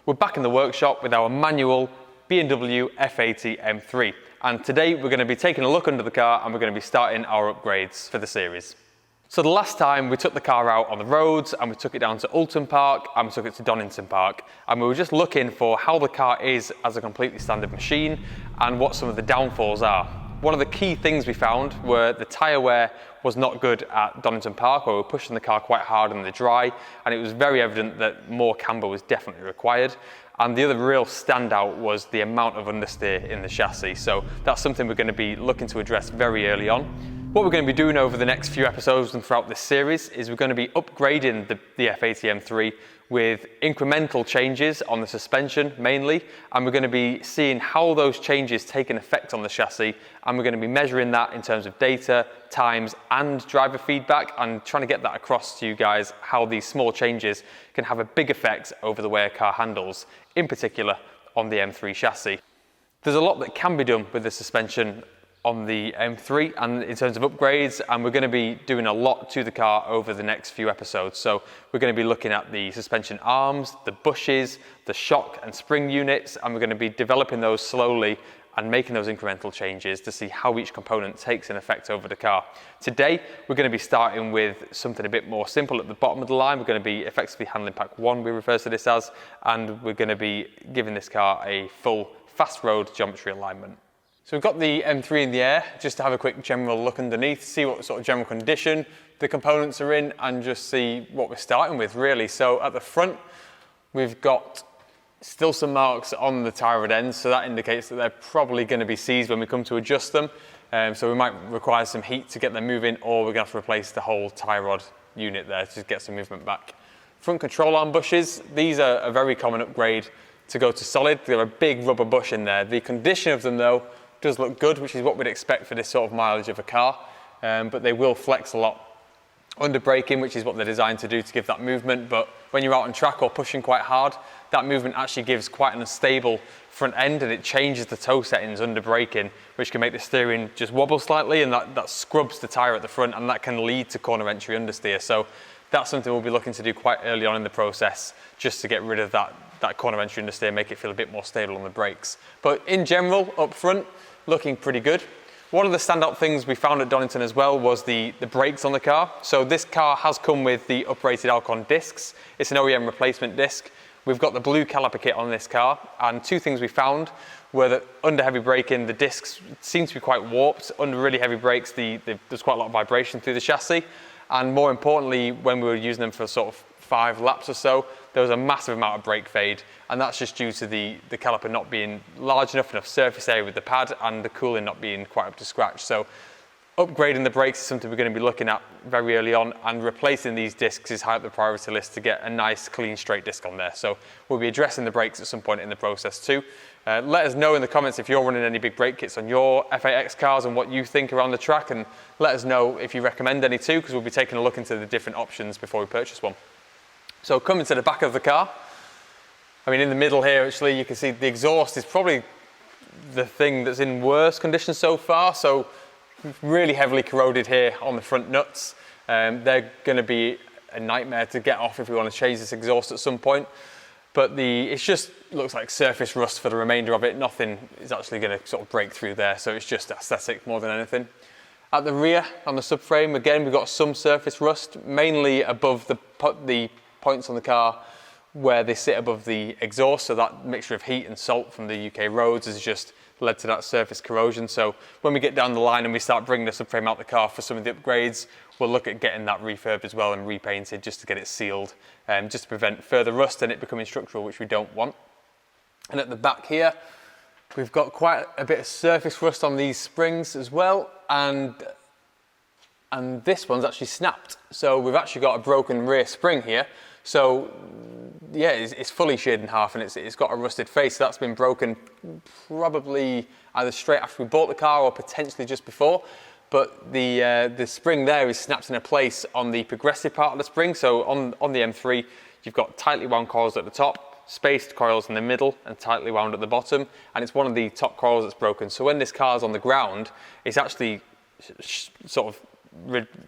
We're back in the workshop with our manual BMW F80 M3, and today we're going to be taking a look under the car and we're going to be starting our upgrades for the series. So the last time we took the car out on the roads and we took it down to Oulton Park and we took it to Donington Park, and we were just looking for how the car is as a completely standard machine and what some of the downfalls are. One of the key things we found were the tyre wear was not good at Donington Park, where we were pushing the car quite hard in the dry, and it was very evident that more camber was definitely required. And the other real standout was the amount of understeer in the chassis. So that's something we're going to be looking to address very early on. What we're going to be doing over the next few episodes and throughout this series is we're going to be upgrading the F80 M3 with incremental changes on the suspension mainly, and we're going to be seeing how those changes take an effect on the chassis, and we're going to be measuring that in terms of data, times and driver feedback, and trying to get that across to you guys how these small changes can have a big effect over the way a car handles, in particular on the M3 chassis. There's a lot that can be done with the suspension on the M3 and in terms of upgrades, and we're going to be doing a lot to the car over the next few episodes. So we're going to be looking at the suspension arms, the bushes, the shock and spring units, and we're going to be developing those slowly and making those incremental changes to see how each component takes an effect over the car. Today we're going to be starting with something a bit more simple at the bottom of the line. We're going to be effectively handling pack 1, we refer to this as, and we're going to be giving this car a full fast road geometry alignment. So we've got the M3 in the air, just to have a quick general look underneath, see what sort of general condition the components are in, and just see what we're starting with really. So at the front, we've got still some marks on the tyre rod ends, so that indicates that they're probably going to be seized when we come to adjust them. So we might require some heat to get them moving, or we're going to have to replace the whole tyre rod unit there to get some movement back. Front control arm bushes, these are a very common upgrade to go to solid. They're a big rubber bush in there. The condition of them though does look good, which is what we'd expect for this sort of mileage of a car, but they will flex a lot under braking, which is what they're designed to do to give that movement. But when you're out on track or pushing quite hard, that movement actually gives quite an unstable front end, and it changes the toe settings under braking, which can make the steering just wobble slightly, and that scrubs the tyre at the front, and that can lead to corner entry understeer. So that's something we'll be looking to do quite early on in the process, just to get rid of that corner entry understeer, make it feel a bit more stable on the brakes. But in general, up front, looking pretty good. One of the standout things we found at Donington as well was the brakes on the car. So this car has come with the uprated Alcon discs. It's an OEM replacement disc. We've got the blue caliper kit on this car, and two things we found were that under heavy braking, the discs seem to be quite warped. Under really heavy brakes, there's quite a lot of vibration through the chassis. And more importantly, when we were using them for sort of 5 laps or so, there was a massive amount of brake fade, and that's just due to the caliper not being large enough surface area with the pad, and the cooling not being quite up to scratch. So upgrading the brakes is something we're going to be looking at very early on, and replacing these discs is high up the priority list to get a nice clean straight disc on there. So we'll be addressing the brakes at some point in the process too. Let us know in the comments if you're running any big brake kits on your F8X cars and what you think around the track, and let us know if you recommend any too, because we'll be taking a look into the different options before we purchase one. So coming to the back of the car, I mean in the middle here actually you can see the exhaust is probably the thing that's in worst condition so far. So really heavily corroded here on the front nuts. They're going to be a nightmare to get off if we want to change this exhaust at some point. But it just looks like surface rust for the remainder of it. Nothing is actually going to sort of break through there, so it's just aesthetic more than anything. At the rear, on the subframe, again we've got some surface rust, mainly above the points on the car where they sit above the exhaust. So that mixture of heat and salt from the UK roads has just led to that surface corrosion. So when we get down the line and we start bringing the subframe out the car for some of the upgrades, we'll look at getting that refurbed as well and repainted, just to get it sealed, just to prevent further rust and it becoming structural, which we don't want. And at the back here, we've got quite a bit of surface rust on these springs as well, and this one's actually snapped. So we've actually got a broken rear spring here. So yeah, it's fully sheared in half, and it's got a rusted face. So that's been broken probably either straight after we bought the car or potentially just before. But the spring there is snapped into place on the progressive part of the spring. So on the M3, you've got tightly wound coils at the top, spaced coils in the middle, and tightly wound at the bottom. And it's one of the top coils that's broken. So when this car's on the ground, it's actually sort of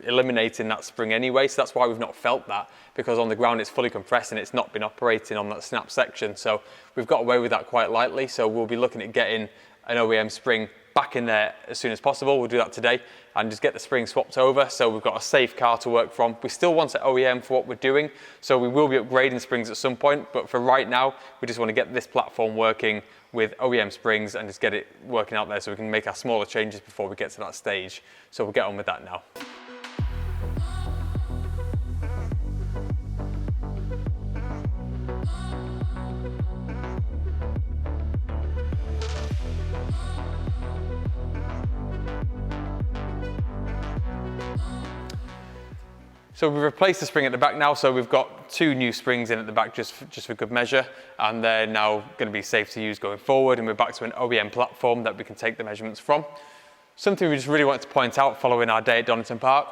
eliminating that spring anyway, so that's why we've not felt that, because on the ground it's fully compressed and it's not been operating on that snap section. So we've got away with that quite lightly, so we'll be looking at getting an OEM spring back in there as soon as possible. We'll do that today and just get the spring swapped over, so we've got a safe car to work from. We still want it OEM for what we're doing, so we will be upgrading springs at some point, but for right now we just want to get this platform working with OEM springs and just get it working out there so we can make our smaller changes before we get to that stage. So we'll get on with that now. So we've replaced the spring at the back now, so we've got 2 new springs in at the back just for good measure, and they're now going to be safe to use going forward, and we're back to an OEM platform that we can take the measurements from. Something we just really wanted to point out following our day at Donington Park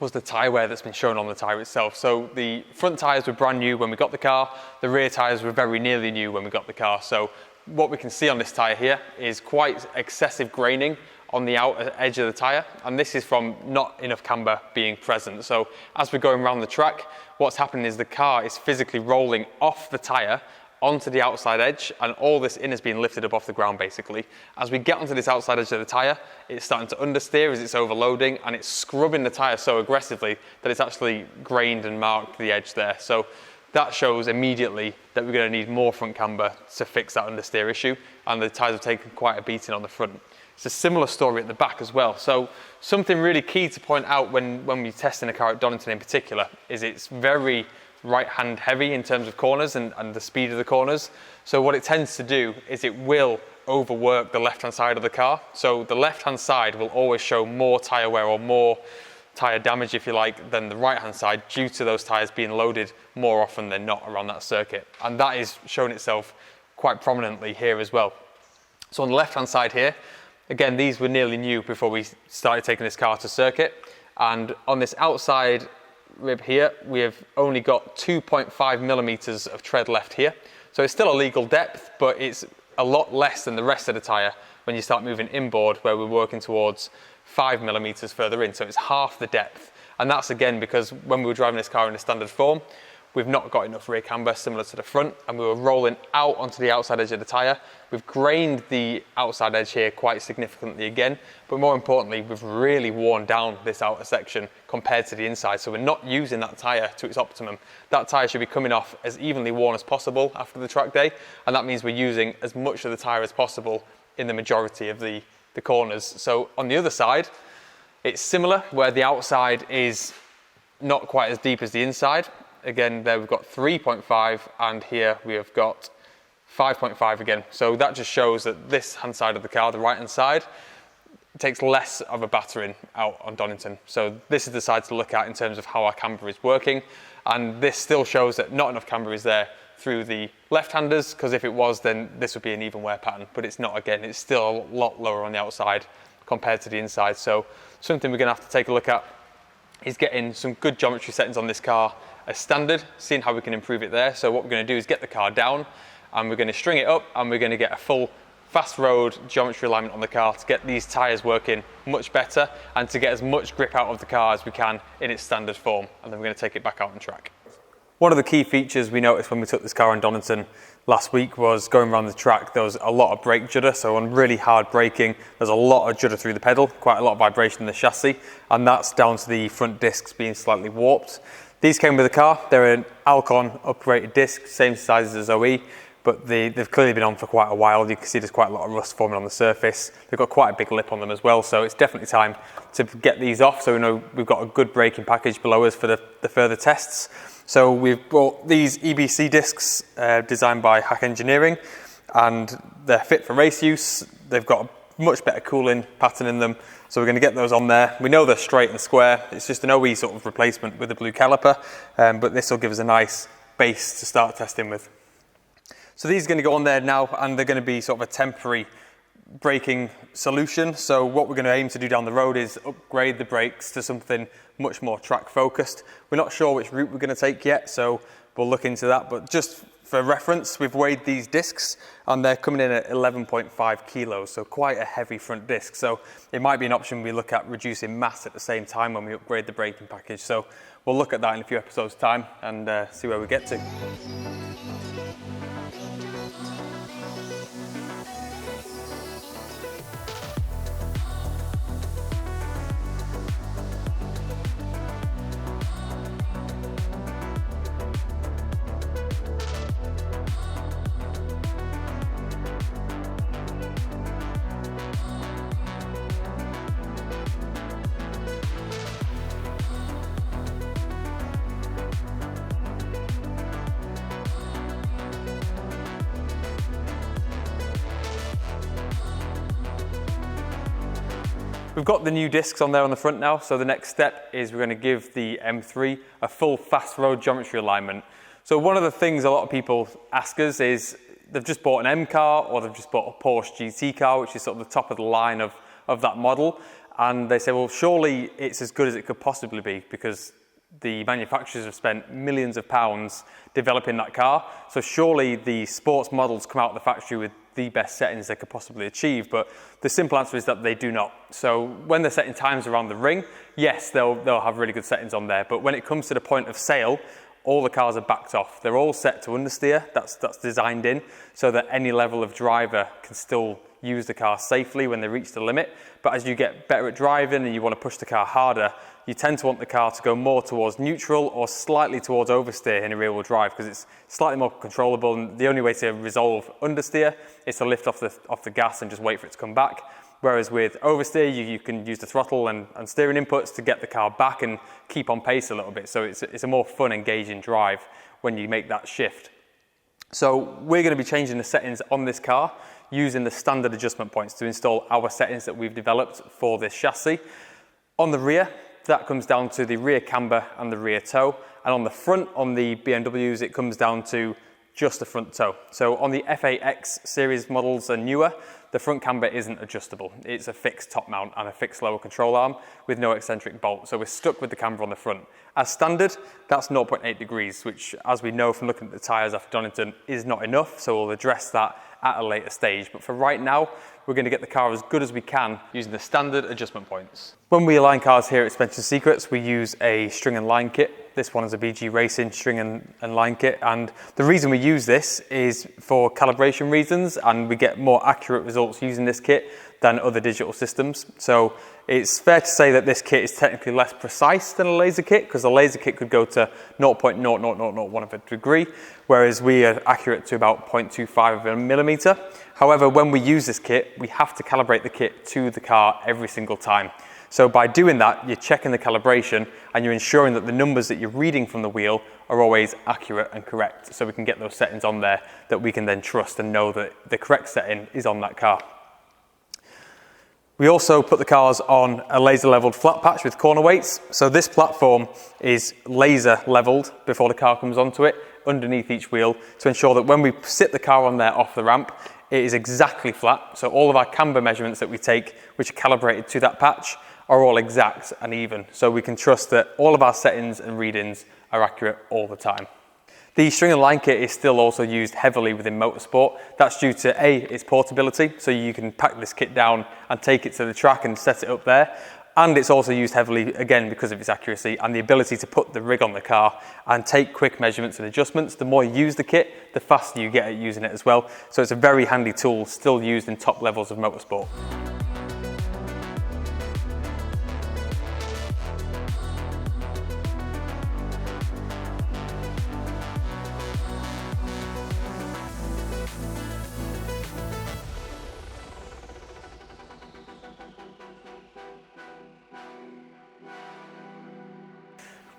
was the tyre wear that's been shown on the tyre itself. So the front tyres were brand new when we got the car, the rear tyres were very nearly new when we got the car. So what we can see on this tyre here is quite excessive graining on the outer edge of the tyre, and this is from not enough camber being present. So as we're going around the track, what's happening is the car is physically rolling off the tyre onto the outside edge, and all this in has been lifted up off the ground basically. As we get onto this outside edge of the tyre, it's starting to understeer as it's overloading, and it's scrubbing the tyre so aggressively that it's actually grained and marked the edge there. So that shows immediately that we're going to need more front camber to fix that understeer issue, and the tyres have taken quite a beating on the front. It's a similar story at the back as well. So something really key to point out when we're testing a car at Donington in particular is it's very right-hand heavy in terms of corners and the speed of the corners. So what it tends to do is it will overwork the left-hand side of the car. So the left-hand side will always show more tyre wear or more tyre damage, if you like, than the right-hand side due to those tyres being loaded more often than not around that circuit. And that is showing itself quite prominently here as well. So on the left-hand side here, again, these were nearly new before we started taking this car to circuit. And on this outside rib here, we have only got 2.5 millimeters of tread left here. So it's still a legal depth, but it's a lot less than the rest of the tyre when you start moving inboard, where we're working towards 5 millimeters further in. So it's half the depth. And that's again because when we were driving this car in a standard form, we've not got enough rear camber similar to the front, and we were rolling out onto the outside edge of the tyre. We've grained the outside edge here quite significantly again, but more importantly, we've really worn down this outer section compared to the inside, so we're not using that tyre to its optimum. That tyre should be coming off as evenly worn as possible after the track day, and that means we're using as much of the tyre as possible in the majority of the corners. So on the other side, it's similar, where the outside is not quite as deep as the inside. Again, there we've got 3.5, and here we have got 5.5 again. So that just shows that this hand side of the car, the right hand side, takes less of a battering out on Donington. So this is the side to look at in terms of how our camber is working. And this still shows that not enough camber is there through the left-handers, because if it was, then this would be an even wear pattern, but it's not. Again, it's still a lot lower on the outside compared to the inside. So something we're gonna have to take a look at is getting some good geometry settings on this car as standard, seeing how we can improve it there. So what we're going to do is get the car down, and we're going to string it up, and we're going to get a full fast road geometry alignment on the car to get these tyres working much better and to get as much grip out of the car as we can in its standard form, and then we're going to take it back out on track. One of the key features we noticed when we took this car on Donington last week was going around the track, there was a lot of brake judder. So on really hard braking, there's a lot of judder through the pedal, quite a lot of vibration in the chassis, and that's down to the front discs being slightly warped. These came with the car. They're an Alcon upgraded disc, same size as OE, but they've clearly been on for quite a while. You can see there's quite a lot of rust forming on the surface. They've got quite a big lip on them as well, so it's definitely time to get these off, so we know we've got a good braking package below us for the further tests. So we've bought these EBC discs designed by Hack Engineering, and they're fit for race use. They've got a much better cooling pattern in them, so we're going to get those on there. We know they're straight and square. It's just an OE sort of replacement with the blue caliper, but this will give us a nice base to start testing with. So these are going to go on there now, and they're going to be sort of a temporary braking solution. So what we're going to aim to do down the road is upgrade the brakes to something much more track focused. We're not sure which route we're going to take yet, so we'll look into that, but just For reference, we've weighed these discs and they're coming in at 11.5 kilos, so quite a heavy front disc. So it might be an option we look at reducing mass at the same time when we upgrade the braking package. So we'll look at that in a few episodes' time and see where we get to. We've got the new discs on there on the front now, so the next step is we're going to give the M3 a full fast road geometry alignment. So one of the things a lot of people ask us is they've just bought an M car or they've just bought a Porsche GT car, which is sort of the top of the line of that model, and they say, well, surely it's as good as it could possibly be because the manufacturers have spent millions of pounds developing that car, so surely the sports models come out of the factory with the best settings they could possibly achieve. But the simple answer is that they do not. So when they're setting times around the ring, yes, they'll have really good settings on there, but when it comes to the point of sale, all the cars are backed off. They're all set to understeer. That's designed in so that any level of driver can still use the car safely when they reach the limit. But as you get better at driving and you want to push the car harder, you tend to want the car to go more towards neutral or slightly towards oversteer in a rear-wheel drive because it's slightly more controllable, and the only way to resolve understeer is to lift off the gas and just wait for it to come back. Whereas with oversteer, you can use the throttle and steering inputs to get the car back and keep on pace a little bit. So it's a more fun, engaging drive when you make that shift. So we're going to be changing the settings on this car using the standard adjustment points to install our settings that we've developed for this chassis. On the rear, that comes down to the rear camber and the rear toe. And on the front, on the BMWs, it comes down to just the front toe. So on the F8X series models and newer, the front camber isn't adjustable. It's a fixed top mount and a fixed lower control arm with no eccentric bolt. So we're stuck with the camber on the front. As standard, that's 0.8 degrees, which, as we know from looking at the tyres after Donington, is not enough. So we'll address that at a later stage. But for right now, we're going to get the car as good as we can using the standard adjustment points. When we align cars here at Suspension Secrets, we use a string and line kit. This one is a BG Racing string and line kit, and the reason we use this is for calibration reasons, and we get more accurate results using this kit than other digital systems. So it's fair to say that this kit is technically less precise than a laser kit, because a laser kit could go to 0.00001 of a degree, whereas we are accurate to about 0.25 of a millimeter. However, when we use this kit, we have to calibrate the kit to the car every single time. So by doing that, you're checking the calibration and you're ensuring that the numbers that you're reading from the wheel are always accurate and correct. So we can get those settings on there that we can then trust and know that the correct setting is on that car. We also put the cars on a laser leveled flat patch with corner weights. So this platform is laser leveled before the car comes onto it, underneath each wheel, to ensure that when we sit the car on there off the ramp, it is exactly flat. So all of our camber measurements that we take, which are calibrated to that patch, are all exact and even. So we can trust that all of our settings and readings are accurate all the time. The string and line kit is still also used heavily within motorsport. That's due to A, its portability, so you can pack this kit down and take it to the track and set it up there. And it's also used heavily, again, because of its accuracy and the ability to put the rig on the car and take quick measurements and adjustments. The more you use the kit, the faster you get at using it as well. So it's a very handy tool, still used in top levels of motorsport.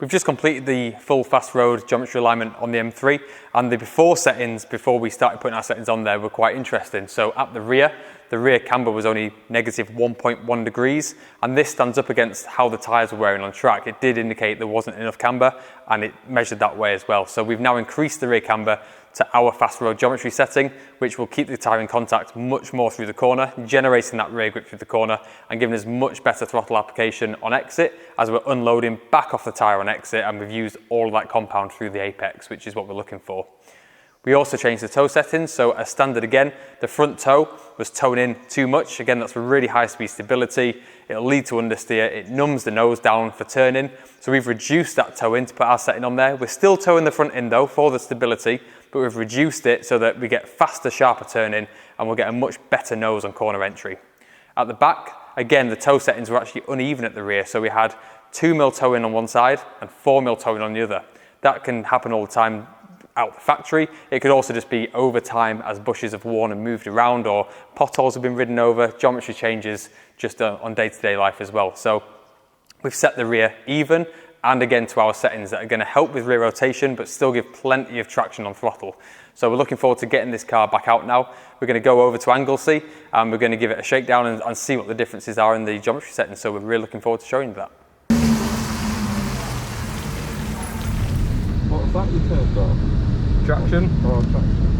We've just completed the full fast road geometry alignment on the M3, and the before settings, before we started putting our settings on there, were quite interesting. So at the rear camber was only negative 1.1 degrees, and this stands up against how the tyres were wearing on track. It did indicate there wasn't enough camber, and it measured that way as well. So we've now increased the rear camber to our fast road geometry setting, which will keep the tyre in contact much more through the corner, generating that rear grip through the corner and giving us much better throttle application on exit as we're unloading back off the tyre on exit, and we've used all of that compound through the apex, which is what we're looking for. We also changed the toe settings, so as standard again, the front toe was towing in too much. Again, that's for really high speed stability. It'll lead to understeer, it numbs the nose down for turning. So we've reduced that toe in to put our setting on there. We're still towing the front in though for the stability, but we've reduced it so that we get faster, sharper turning and we'll get a much better nose on corner entry. At the back, again, the toe settings were actually uneven at the rear. So we had 2mm toe in on one side and 4mm toe in on the other. That can happen all the time out the factory. It could also just be over time as bushes have worn and moved around, or potholes have been ridden over, geometry changes just on day-to-day life as well. So we've set the rear even and again to our settings that are going to help with rear rotation but still give plenty of traction on throttle. So we're looking forward to getting this car back out now. We're going to go over to Anglesey and we're going to give it a shakedown and see what the differences are in the geometry settings. So we're really looking forward to showing you that. What was that you turned on? Traction. Oh, traction.